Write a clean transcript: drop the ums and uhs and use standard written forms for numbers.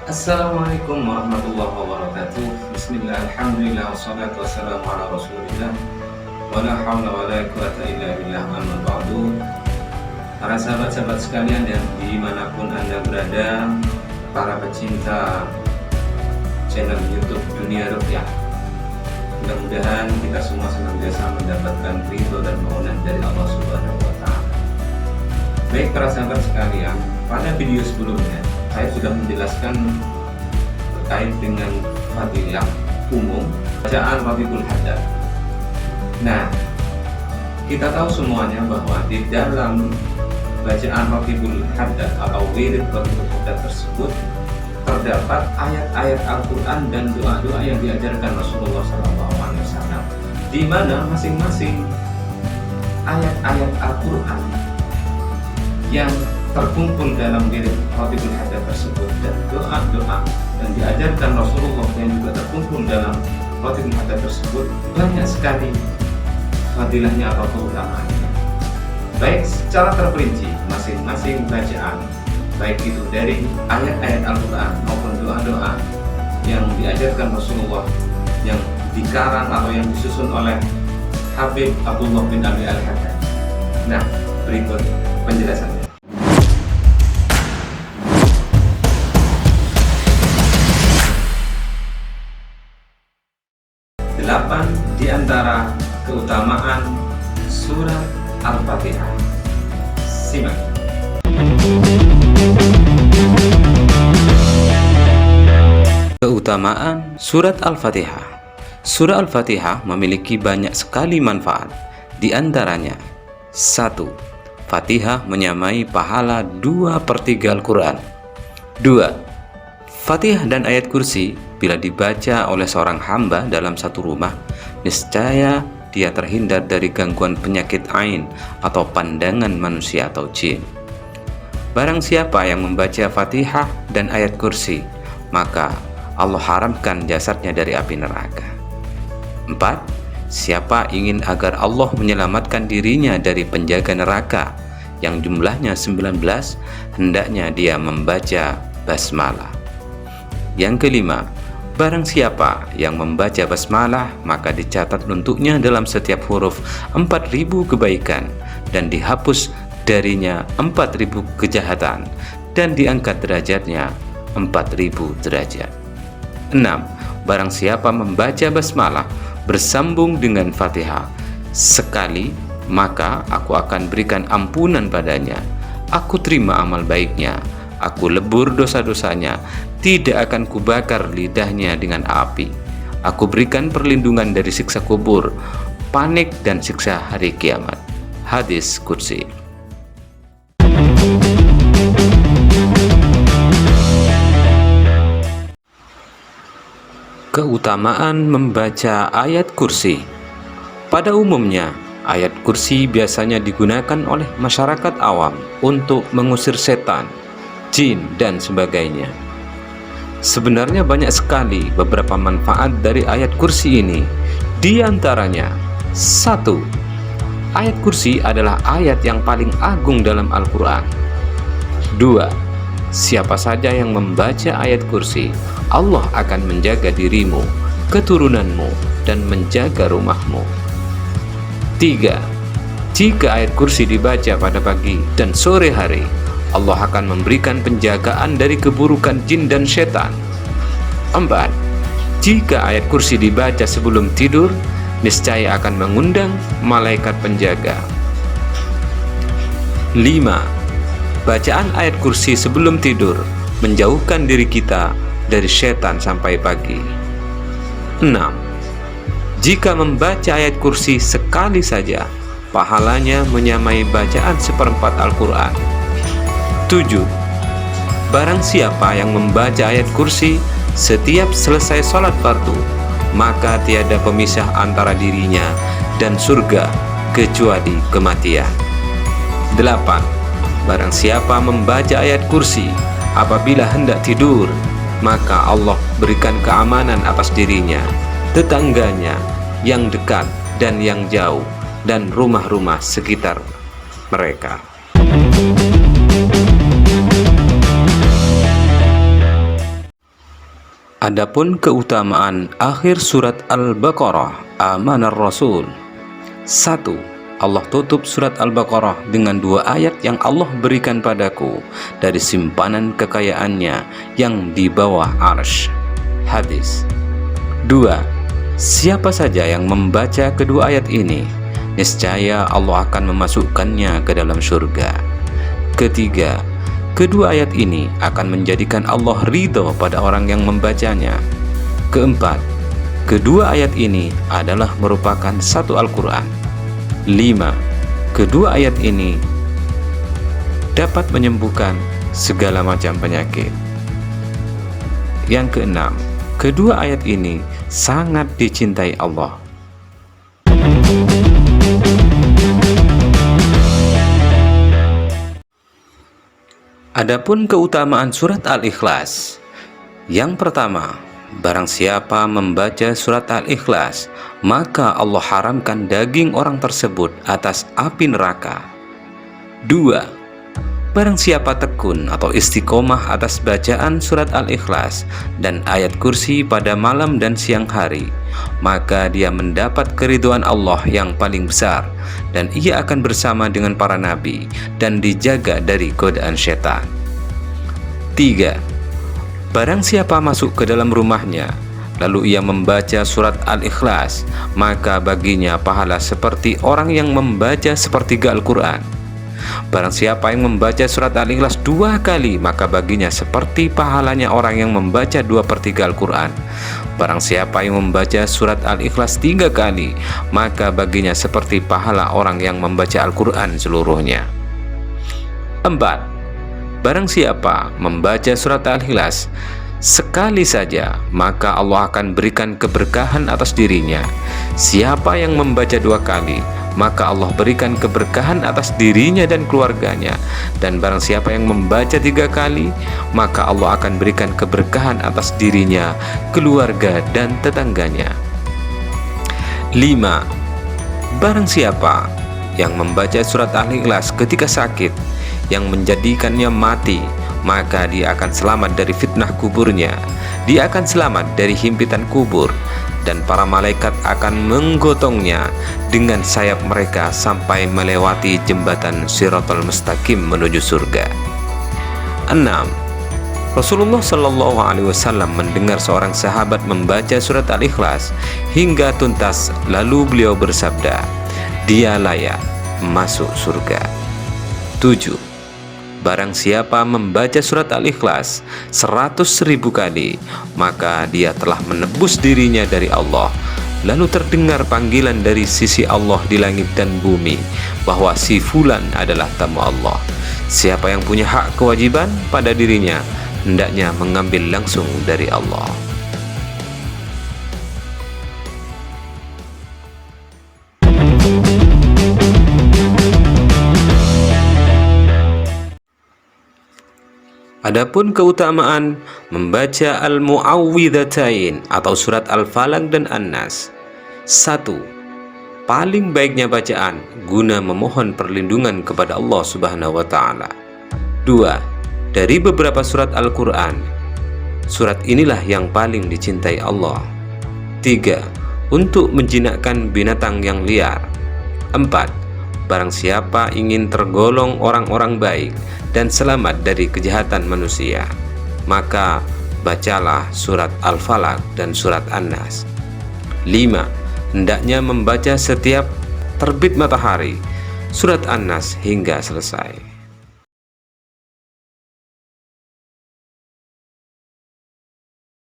Assalamualaikum warahmatullahi wabarakatuh. Bismillah, alhamdulillah, wassalatu wassalamu ala rasulillah, wala hawla wala quwata illa billah, amma ba'du. Para sahabat-sahabat sekalian yang dimanapun Anda berada, para pecinta channel YouTube Dunia Ruqyah, mudah-mudahan kita semua senantiasa mendapatkan ridho dan kemuliaan dari Allah Subhanahu wa Ta'ala. Baik para sahabat sekalian, pada video sebelumnya saya sudah menjelaskan terkait dengan fadilah umum bacaan Ratibul Haddad. Nah, kita tahu semuanya bahwa di dalam bacaan Ratibul Haddad atau wirid Ratibul Haddad tersebut terdapat ayat-ayat Al-Quran dan doa-doa yang diajarkan Rasulullah SAW, di mana masing-masing ayat-ayat Al-Quran yang terkumpul dalam wirid Ratibul Haddad tersebut dan doa-doa yang diajarkan Rasulullah yang juga terkumpul dalam Ratibul Haddad tersebut banyak sekali fadilahnya atau keutamaannya. Baik secara terperinci masing-masing bacaan, baik itu dari ayat-ayat Al-Quran maupun doa-doa yang diajarkan Rasulullah yang dikarang atau yang disusun oleh Habib Abdullah bin Abi Al-Haddad. Nah, berikut penjelasannya. 8 di antara keutamaan surat Al-Fatihah. Simak. Keutamaan surat Al-Fatihah. Surah Al-Fatihah memiliki banyak sekali manfaat. Di antaranya 1. Fatihah menyamai pahala 2/3 Al-Quran. 2. Fatihah dan ayat kursi bila dibaca oleh seorang hamba dalam satu rumah, niscaya dia terhindar dari gangguan penyakit ain atau pandangan manusia atau jin. Barang siapa yang membaca Fatihah dan ayat kursi, maka Allah haramkan jasadnya dari api neraka. 4. Siapa ingin agar Allah menyelamatkan dirinya dari penjaga neraka yang jumlahnya 19, hendaknya dia membaca basmalah. Yang kelima, barang siapa yang membaca basmalah, maka dicatat untuknya dalam setiap huruf 4.000 kebaikan dan dihapus darinya 4.000 kejahatan dan diangkat derajatnya 4.000 derajat. 6. Barang siapa membaca basmalah bersambung dengan Fatihah sekali, maka aku akan berikan ampunan padanya. Aku terima amal baiknya, aku lebur dosa-dosanya, tidak akan kubakar lidahnya dengan api. Aku berikan perlindungan dari siksa kubur, panik dan siksa hari kiamat. Hadis Qudsi. Keutamaan membaca ayat kursi. Pada umumnya, ayat kursi biasanya digunakan oleh masyarakat awam untuk mengusir setan, jin, dan sebagainya. Sebenarnya banyak sekali beberapa manfaat dari ayat kursi ini. Di antaranya 1. Ayat kursi adalah ayat yang paling agung dalam Al-Quran. 2. Siapa saja yang membaca ayat kursi, Allah akan menjaga dirimu, keturunanmu, dan menjaga rumahmu. 3. Jika ayat kursi dibaca pada pagi dan sore hari, Allah akan memberikan penjagaan dari keburukan jin dan setan. 4. Jika ayat kursi dibaca sebelum tidur, niscaya akan mengundang malaikat penjaga. 5. Bacaan ayat kursi sebelum tidur menjauhkan diri kita dari setan sampai pagi. 6. Jika membaca ayat kursi sekali saja, pahalanya menyamai bacaan seperempat Al-Quran. 7. Barang siapa yang membaca ayat kursi setiap selesai sholat fardu, maka tiada pemisah antara dirinya dan surga kecuali kematian. 8. Barang siapa membaca ayat kursi apabila hendak tidur, maka Allah berikan keamanan atas dirinya, tetangganya yang dekat dan yang jauh, dan rumah-rumah sekitar mereka. Adapun keutamaan akhir surat Al-Baqarah, Amanar Rasul. 1. Allah tutup surat Al-Baqarah dengan 2 ayat yang Allah berikan padaku dari simpanan kekayaannya yang di bawah arsy. Hadis. 2. Siapa saja yang membaca kedua ayat ini, niscaya Allah akan memasukkannya ke dalam surga. Ketiga, kedua ayat ini akan menjadikan Allah ridho pada orang yang membacanya. Keempat, kedua ayat ini adalah merupakan satu Al-Quran. 5. Kedua ayat ini dapat menyembuhkan segala macam penyakit. Yang keenam, kedua ayat ini sangat dicintai Allah. Adapun keutamaan surat Al-Ikhlas. Yang pertama, barang siapa membaca surat Al-Ikhlas, maka Allah haramkan daging orang tersebut atas api neraka. 2. Barang siapa tekun atau istiqomah atas bacaan surat Al-Ikhlas dan ayat kursi pada malam dan siang hari, maka dia mendapat keridhaan Allah yang paling besar, dan ia akan bersama dengan para nabi dan dijaga dari godaan syaitan. 3. Barang siapa masuk ke dalam rumahnya, lalu ia membaca surat Al-Ikhlas, maka baginya pahala seperti orang yang membaca sepertiga Al-Quran. Barang siapa yang membaca surat Al-Ikhlas 2 kali, maka baginya seperti pahalanya orang yang membaca 2/3 Al-Quran. Barang siapa yang membaca surat Al-Ikhlas 3 kali, maka baginya seperti pahala orang yang membaca Al-Quran seluruhnya. 4. Barang siapa membaca surat Al-Ikhlas sekali saja, maka Allah akan berikan keberkahan atas dirinya. Siapa yang membaca 2 kali, maka Allah berikan keberkahan atas dirinya dan keluarganya. Dan barang siapa yang membaca 3 kali, maka Allah akan berikan keberkahan atas dirinya, keluarga, dan tetangganya. 5. Barang siapa yang membaca surat Al-Ikhlas ketika sakit yang menjadikannya mati, maka dia akan selamat dari fitnah kuburnya, dia akan selamat dari himpitan kubur, dan para malaikat akan menggotongnya dengan sayap mereka sampai melewati jembatan Shiratal Mustaqim menuju surga. 6. Rasulullah Shallallahu Alaihi Wasallam mendengar seorang sahabat membaca surat Al-Ikhlas hingga tuntas, lalu beliau bersabda, dia layak masuk surga. 7. Barang siapa membaca surat Al-Ikhlas 100.000 kali, maka dia telah menebus dirinya dari Allah. Lalu terdengar panggilan dari sisi Allah di langit dan bumi bahwa si fulan adalah tamu Allah. Siapa yang punya hak kewajiban pada dirinya, hendaknya mengambil langsung dari Allah. Adapun keutamaan membaca Al-Mu'awwidhatain atau surat Al-Falaq dan An-Nas. 1. Paling baiknya bacaan guna memohon perlindungan kepada Allah Subhanahu wa taala. 2. Dari beberapa surat Al-Qur'an, surat inilah yang paling dicintai Allah. 3. Untuk menjinakkan binatang yang liar. 4. Barang siapa ingin tergolong orang-orang baik dan selamat dari kejahatan manusia, maka bacalah surat Al-Falaq dan surat An-Nas. 5. Hendaknya membaca setiap terbit matahari surat An-Nas hingga selesai.